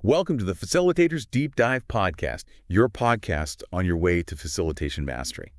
Welcome to the Facilitators Deep Dive Podcast, your podcast on your way to facilitation mastery.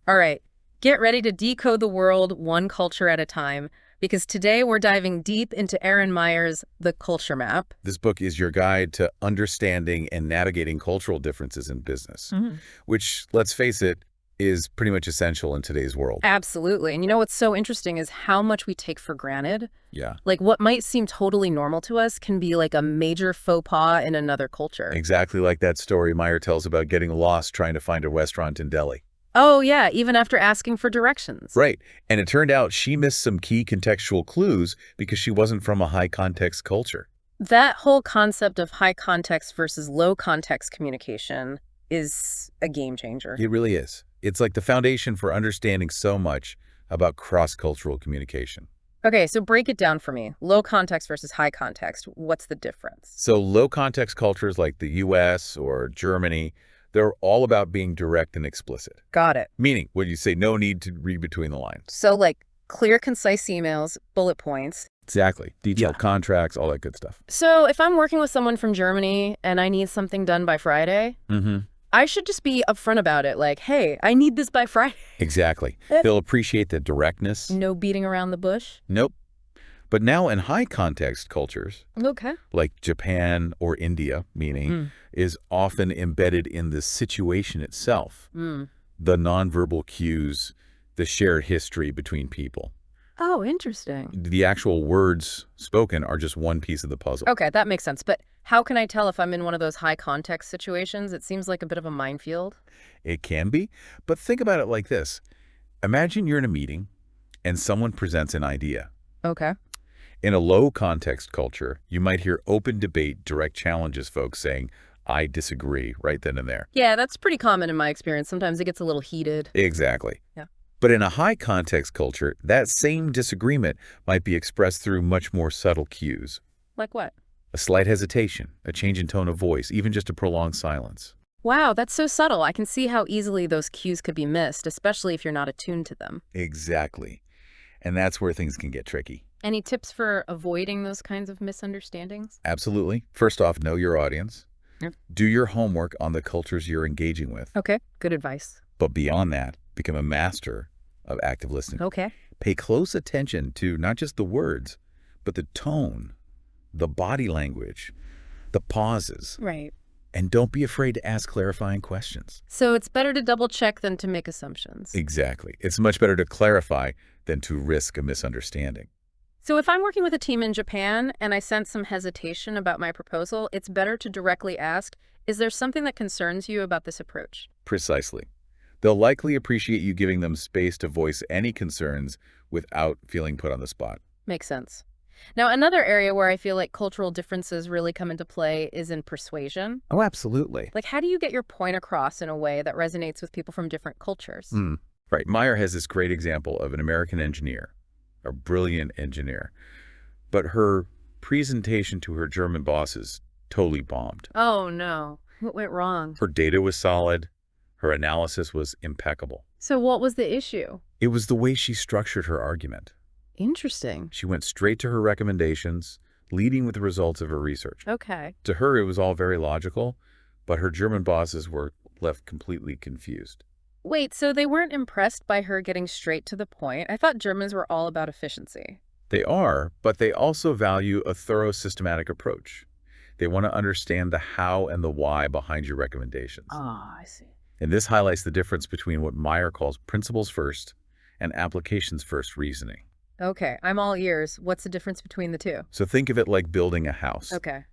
All right, get ready to decode the world one culture at a time, because today we're diving deep into Erin Meyer's The Culture Map. This book is your guide to understanding and navigating cultural differences in business, which, let's face it, is pretty much essential in today's world. Absolutely. And you know what's so interesting is how much we take for granted. Yeah. Like what might seem totally normal to us can be like a major faux pas in another culture. Exactly like that story Meyer tells about getting lost trying to find a restaurant in Delhi. Oh, yeah, even after asking for directions. Right. And it turned out she missed some key contextual clues because she wasn't from a high-context culture. That whole concept of high context versus low context communication is a game changer. It really is. It's like the foundation for understanding so much about cross-cultural communication. Okay, so break it down for me. Low context versus high context. What's the difference? So low-context cultures like the US or Germany, they're all about being direct and explicit. Got it. Meaning, when you say no need to read between the lines. So like clear, concise emails, bullet points. Exactly. Detailed contracts, all that good stuff. So if I'm working with someone from Germany and I need something done by Friday, I should just be upfront about it. Like, hey, I need this by Friday. Exactly. They'll appreciate the directness. No beating around the bush. Nope. But now in high-context cultures, like Japan or India, meaning, is often embedded in the situation itself, the nonverbal cues, the shared history between people. Oh, interesting. The actual words spoken are just one piece of the puzzle. Okay, that makes sense. But how can I tell if I'm in one of those high context situations? It seems like a bit of a minefield. It can be, but think about it like this. Imagine you're in a meeting and someone presents an idea. Okay. In a low-context culture, you might hear open debate, direct challenges, folks saying, I disagree, right then and there. Yeah, that's pretty common in my experience. Sometimes it gets a little heated. Exactly. Yeah. But in a high-context culture, that same disagreement might be expressed through much more subtle cues. Like what? A slight hesitation, a change in tone of voice, even just a prolonged silence. Wow, that's so subtle. I can see how easily those cues could be missed, especially if you're not attuned to them. Exactly. And that's where things can get tricky. Any tips for avoiding those kinds of misunderstandings? Absolutely. First off, know your audience. Yep. Do your homework on the cultures you're engaging with. Okay, good advice. But beyond that, become a master of active listening. Okay. Pay close attention to not just the words, but the tone, the body language, the pauses. Right. And don't be afraid to ask clarifying questions. So it's better to double check than to make assumptions. Exactly. It's much better to clarify than to risk a misunderstanding. So if I'm working with a team in Japan and I sense some hesitation about my proposal, it's better to directly ask, is there something that concerns you about this approach? Precisely. They'll likely appreciate you giving them space to voice any concerns without feeling put on the spot. Makes sense. Now, another area where I feel like cultural differences really come into play is in persuasion. Oh, absolutely. Like, how do you get your point across in a way that resonates with people from different cultures? Right. Meyer has this great example of an American engineer, a brilliant engineer, but her presentation to her German bosses totally bombed. Oh, no. What went wrong? Her data was solid. Her analysis was impeccable. So what was the issue? It was the way she structured her argument. Interesting. She went straight to her recommendations, leading with the results of her research. Okay. To her, it was all very logical, but her German bosses were left completely confused. Wait, so they weren't impressed by her getting straight to the point? I thought Germans were all about efficiency. They are, but they also value a thorough, systematic approach. They want to understand the how and the why behind your recommendations. Ah, I see. And this highlights the difference between what Meyer calls principles first and applications first reasoning. Okay, I'm all ears. What's the difference between the two? So think of it like building a house. Okay.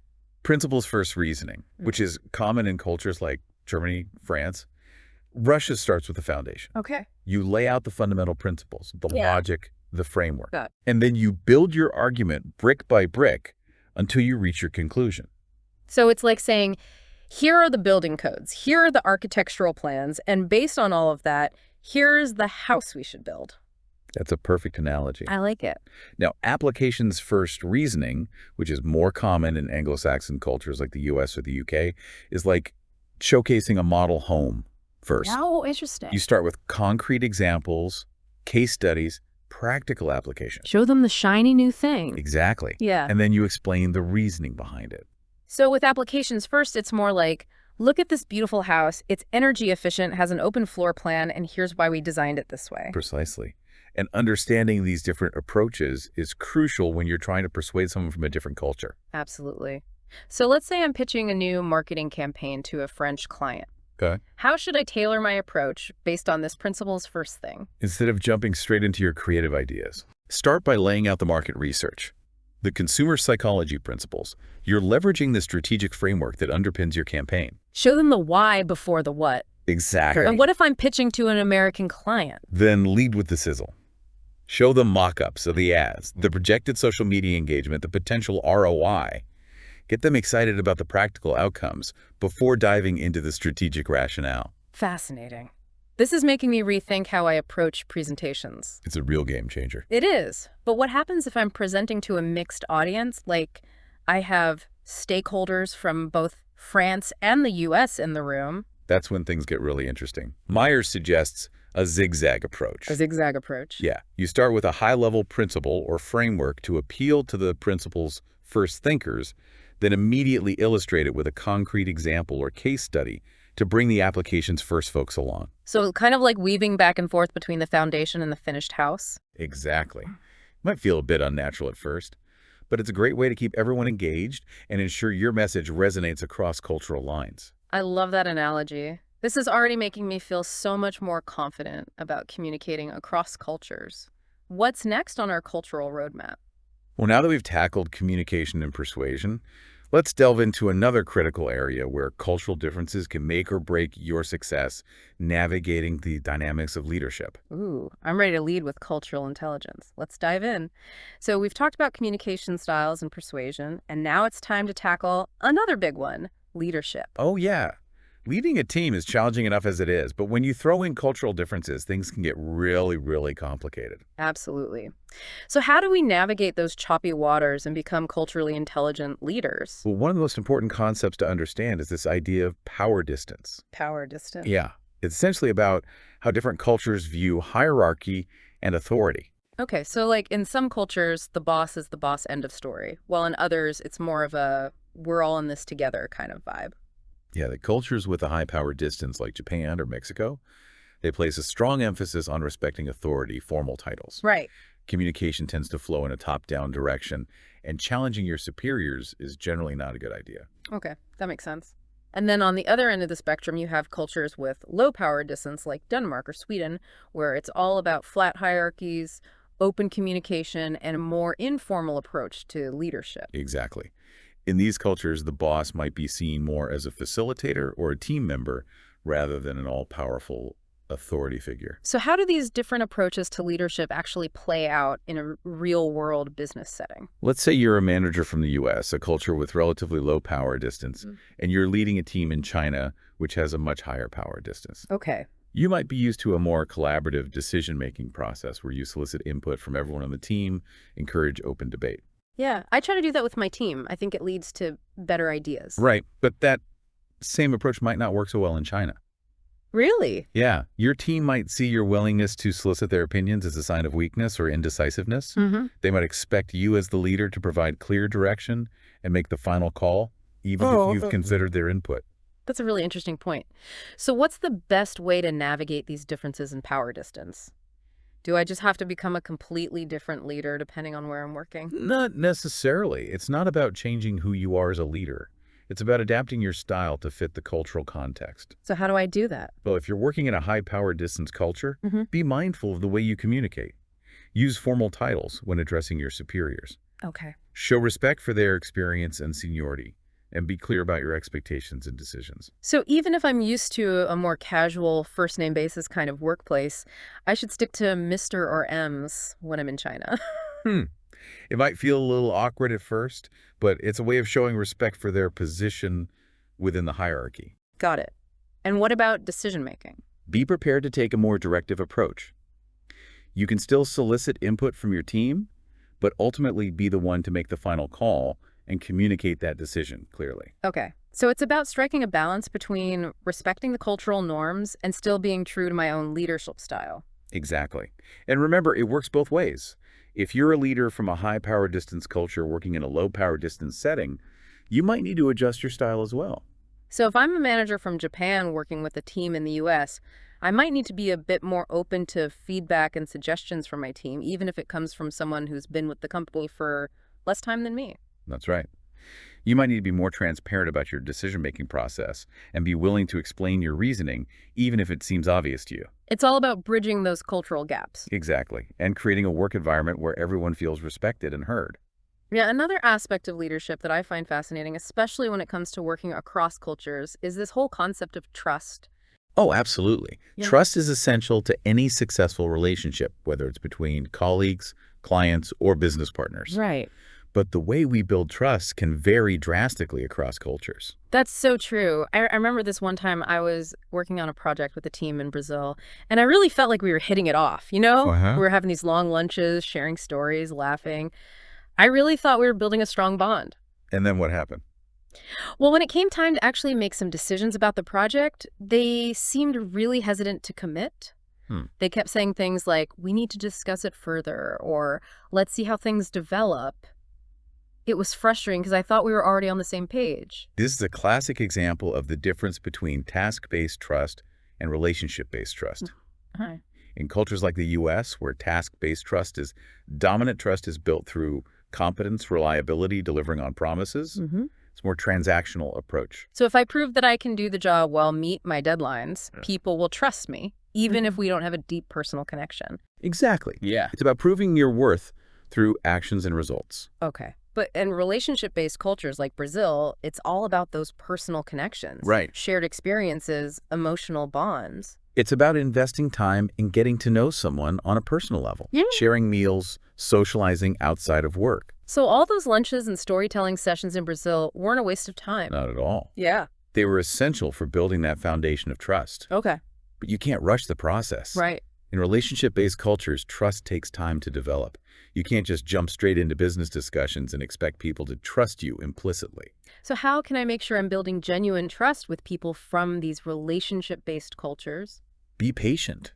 Principles first reasoning, which is common in cultures like Germany, France. Russia starts with the foundation. Okay. You lay out the fundamental principles, the logic, the framework. Got it. And then you build your argument brick by brick until you reach your conclusion. So it's like saying, here are the building codes, here are the architectural plans, and based on all of that, here's the house we should build. That's a perfect analogy. I like it. Now, applications first reasoning, which is more common in Anglo-Saxon cultures like the US or the UK, is like showcasing a model home first. Oh, interesting. You start with concrete examples, case studies, practical applications. Show them the shiny new thing. Exactly. Yeah. And then you explain the reasoning behind it. So with applications first, it's more like, look at this beautiful house. It's energy efficient, has an open floor plan, and here's why we designed it this way. Precisely. And understanding these different approaches is crucial when you're trying to persuade someone from a different culture. Absolutely. So let's say I'm pitching a new marketing campaign to a French client. Okay. How should I tailor my approach based on this principle's first thing? Instead of jumping straight into your creative ideas, start by laying out the market research, the consumer psychology principles. You're leveraging the strategic framework that underpins your campaign. Show them the why before the what. Exactly. And what if I'm pitching to an American client? Then lead with the sizzle. Show them mock-ups of the ads, the projected social media engagement, the potential ROI. Get them excited about the practical outcomes before diving into the strategic rationale. Fascinating. This is making me rethink how I approach presentations. It's a real game changer. It is. But what happens if I'm presenting to a mixed audience? Like, I have stakeholders from both France and the US in the room. That's when things get really interesting. Meyer suggests a zigzag approach. A zigzag approach. Yeah. You start with a high-level principle or framework to appeal to the principle's first thinkers, then immediately illustrate it with a concrete example or case study to bring the application's first folks along. So kind of like weaving back and forth between the foundation and the finished house? Exactly. Might feel a bit unnatural at first, but it's a great way to keep everyone engaged and ensure your message resonates across cultural lines. I love that analogy. This is already making me feel so much more confident about communicating across cultures. What's next on our cultural roadmap? Well, now that we've tackled communication and persuasion, let's delve into another critical area where cultural differences can make or break your success navigating the dynamics of leadership. Ooh, I'm ready to lead with cultural intelligence. Let's dive in. So we've talked about communication styles and persuasion, and now it's time to tackle another big one, leadership. Oh, yeah. Leading a team is challenging enough as it is, but when you throw in cultural differences, things can get really, really complicated. Absolutely. So how do we navigate those choppy waters and become culturally intelligent leaders? Well, one of the most important concepts to understand is this idea of power distance. Power distance. Yeah. It's essentially about how different cultures view hierarchy and authority. Okay, so like in some cultures, the boss is the boss, end of story, while in others, it's more of a we're all in this together kind of vibe. Yeah, the cultures with a high power distance like Japan or Mexico, they place a strong emphasis on respecting authority, formal titles. Right. Communication tends to flow in a top-down direction, and challenging your superiors is generally not a good idea. Okay, that makes sense. And then on the other end of the spectrum, you have cultures with low power distance like Denmark or Sweden, where it's all about flat hierarchies, open communication, and a more informal approach to leadership. Exactly. In these cultures, the boss might be seen more as a facilitator or a team member rather than an all-powerful authority figure. So how do these different approaches to leadership actually play out in a real-world business setting? Let's say you're a manager from the U.S., a culture with relatively low power distance, and you're leading a team in China, which has a much higher power distance. Okay. You might be used to a more collaborative decision-making process where you solicit input from everyone on the team, encourage open debate. Yeah, I try to do that with my team. I think it leads to better ideas. Right, but that same approach might not work so well in China. Really? Yeah, your team might see your willingness to solicit their opinions as a sign of weakness or indecisiveness. They might expect you as the leader to provide clear direction and make the final call, even if you've considered their input. That's a really interesting point. So what's the best way to navigate these differences in power distance? Do I just have to become a completely different leader depending on where I'm working? Not necessarily. It's not about changing who you are as a leader. It's about adapting your style to fit the cultural context. So how do I do that? Well, if you're working in a high-power distance culture, be mindful of the way you communicate. Use formal titles when addressing your superiors. Okay. Show respect for their experience and seniority, and be clear about your expectations and decisions. So even if I'm used to a more casual first-name basis kind of workplace, I should stick to Mr. or M's when I'm in China. It might feel a little awkward at first, but it's a way of showing respect for their position within the hierarchy. Got it. And what about decision-making? Be prepared to take a more directive approach. You can still solicit input from your team, but ultimately be the one to make the final call and communicate that decision clearly. Okay. So it's about striking a balance between respecting the cultural norms and still being true to my own leadership style. Exactly. And remember, it works both ways. If you're a leader from a high power distance culture working in a low power distance setting, you might need to adjust your style as well. So if I'm a manager from Japan working with a team in the US, I might need to be a bit more open to feedback and suggestions from my team, even if it comes from someone who's been with the company for less time than me. That's right. You might need to be more transparent about your decision-making process and be willing to explain your reasoning, even if it seems obvious to you. It's all about bridging those cultural gaps. Exactly. And creating a work environment where everyone feels respected and heard. Yeah, another aspect of leadership that I find fascinating, especially when it comes to working across cultures, is this whole concept of trust. Oh, absolutely. Yeah. Trust is essential to any successful relationship, whether it's between colleagues, clients, or business partners. Right. But the way we build trust can vary drastically across cultures. That's so true. I remember this one time I was working on a project with a team in Brazil, and I really felt like we were hitting it off, you know? Uh-huh. We were having these long lunches, sharing stories, laughing. I really thought we were building a strong bond. And then what happened? Well, when it came time to actually make some decisions about the project, they seemed really hesitant to commit. They kept saying things like, we need to discuss it further, or let's see how things develop. It was frustrating because I thought we were already on the same page. This is a classic example of the difference between task-based trust and relationship-based trust. Hi. In cultures like the U.S., where task-based trust is dominant, trust is built through competence, reliability, delivering on promises. It's a more transactional approach. So if I prove that I can do the job well, meet my deadlines, people will trust me, even if we don't have a deep personal connection. Exactly. Yeah. It's about proving your worth through actions and results. Okay. But in relationship-based cultures like Brazil, it's all about those personal connections. Right. Shared experiences, emotional bonds. It's about investing time in getting to know someone on a personal level. Yeah. Sharing meals, socializing outside of work. So all those lunches and storytelling sessions in Brazil weren't a waste of time. Not at all. Yeah. They were essential for building that foundation of trust. Okay. But you can't rush the process. Right. In relationship-based cultures, trust takes time to develop. You can't just jump straight into business discussions and expect people to trust you implicitly. So how can I make sure I'm building genuine trust with people from these relationship-based cultures? Be patient.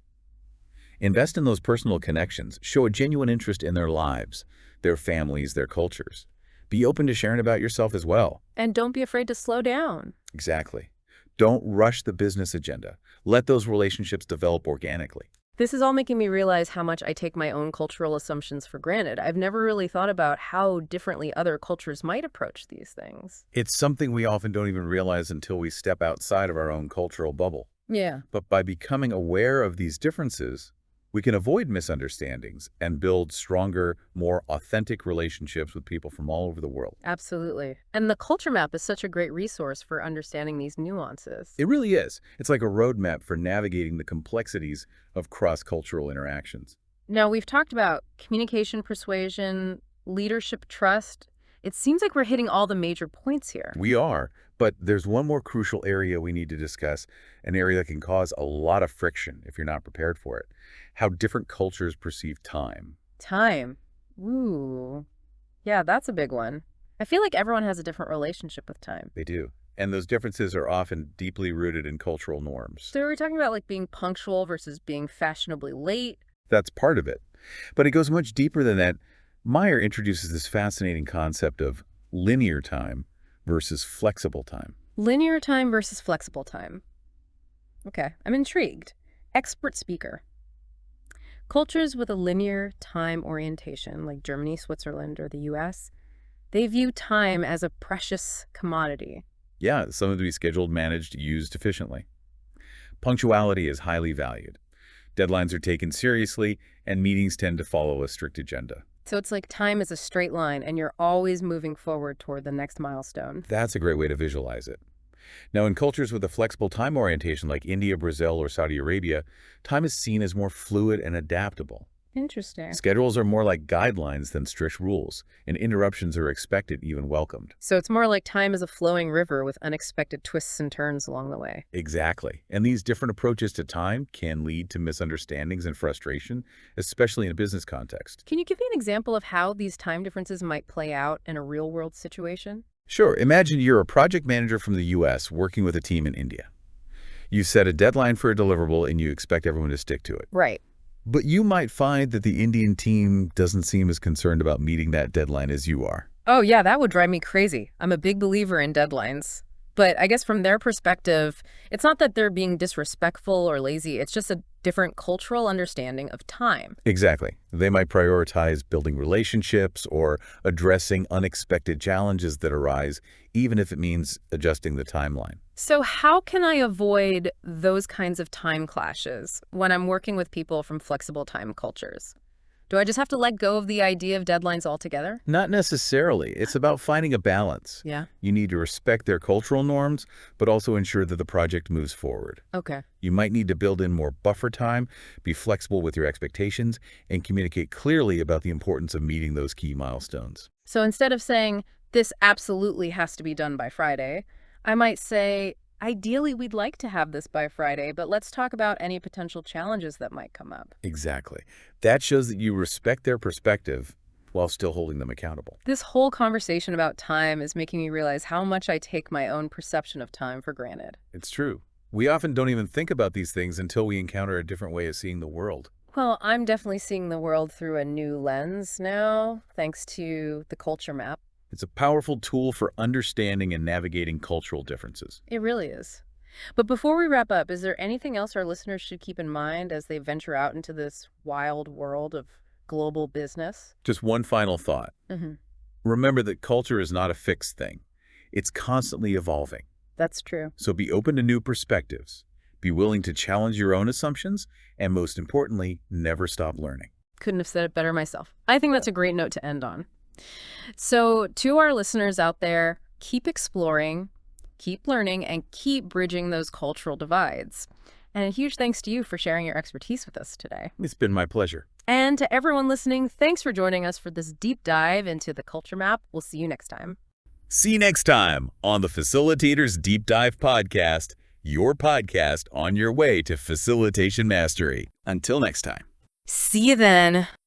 Invest in those personal connections. Show a genuine interest in their lives, their families, their cultures. Be open to sharing about yourself as well. And don't be afraid to slow down. Exactly. Don't rush the business agenda. Let those relationships develop organically. This is all making me realize how much I take my own cultural assumptions for granted. I've never really thought about how differently other cultures might approach these things. It's something we often don't even realize until we step outside of our own cultural bubble. Yeah. But by becoming aware of these differences, we can avoid misunderstandings and build stronger, more authentic relationships with people from all over the world. Absolutely. And the culture map is such a great resource for understanding these nuances. It really is. It's like a roadmap for navigating the complexities of cross-cultural interactions. Now, we've talked about communication, persuasion, leadership, trust. It seems like we're hitting all the major points here. We are, but there's one more crucial area we need to discuss, an area that can cause a lot of friction if you're not prepared for it. How different cultures perceive time. Time. Ooh. Yeah, that's a big one. I feel like everyone has a different relationship with time. They do. And those differences are often deeply rooted in cultural norms. So we're talking about like being punctual versus being fashionably late. That's part of it. But it goes much deeper than that. Meyer introduces this fascinating concept of linear time versus flexible time. Linear time versus flexible time. Okay, I'm intrigued. Expert speaker. Cultures with a linear time orientation, like Germany, Switzerland, or the US, they view time as a precious commodity. Yeah, something to be scheduled, managed, used efficiently. Punctuality is highly valued. Deadlines are taken seriously, and meetings tend to follow a strict agenda. So it's like time is a straight line, and you're always moving forward toward the next milestone. That's a great way to visualize it. Now, in cultures with a flexible time orientation like India, Brazil, or Saudi Arabia, time is seen as more fluid and adaptable. Interesting. Schedules are more like guidelines than strict rules, and interruptions are expected, even welcomed. So it's more like time is a flowing river with unexpected twists and turns along the way. Exactly. And these different approaches to time can lead to misunderstandings and frustration, especially in a business context. Can you give me an example of how these time differences might play out in a real-world situation? Sure. Imagine you're a project manager from the U.S. working with a team in India. You set a deadline for a deliverable and you expect everyone to stick to it. Right. But you might find that the Indian team doesn't seem as concerned about meeting that deadline as you are. Oh, yeah, that would drive me crazy. I'm a big believer in deadlines. But I guess from their perspective, it's not that they're being disrespectful or lazy. It's just a different cultural understanding of time. Exactly. They might prioritize building relationships or addressing unexpected challenges that arise, even if it means adjusting the timeline. So how can I avoid those kinds of time clashes when I'm working with people from flexible time cultures? Do I just have to let go of the idea of deadlines altogether? Not necessarily. It's about finding a balance. Yeah. You need to respect their cultural norms, but also ensure that the project moves forward. Okay. You might need to build in more buffer time, be flexible with your expectations, and communicate clearly about the importance of meeting those key milestones. So instead of saying, this absolutely has to be done by Friday, I might say, ideally, we'd like to have this by Friday, but let's talk about any potential challenges that might come up. Exactly. That shows that you respect their perspective while still holding them accountable. This whole conversation about time is making me realize how much I take my own perception of time for granted. It's true. We often don't even think about these things until we encounter a different way of seeing the world. Well, I'm definitely seeing the world through a new lens now, thanks to the culture map. It's a powerful tool for understanding and navigating cultural differences. It really is. But before we wrap up, is there anything else our listeners should keep in mind as they venture out into this wild world of global business? Just one final thought. Remember that culture is not a fixed thing. It's constantly evolving. That's true. So be open to new perspectives. Be willing to challenge your own assumptions, and most importantly, never stop learning. Couldn't have said it better myself. I think that's a great note to end on. So to our listeners out there, keep exploring, keep learning, and keep bridging those cultural divides. And a huge thanks to you for sharing your expertise with us today. It's been my pleasure. And to everyone listening, thanks for joining us for this deep dive into the culture map. We'll see you next time. See you next time on the Facilitators Deep Dive Podcast, your podcast on your way to facilitation mastery. Until next time. See you then.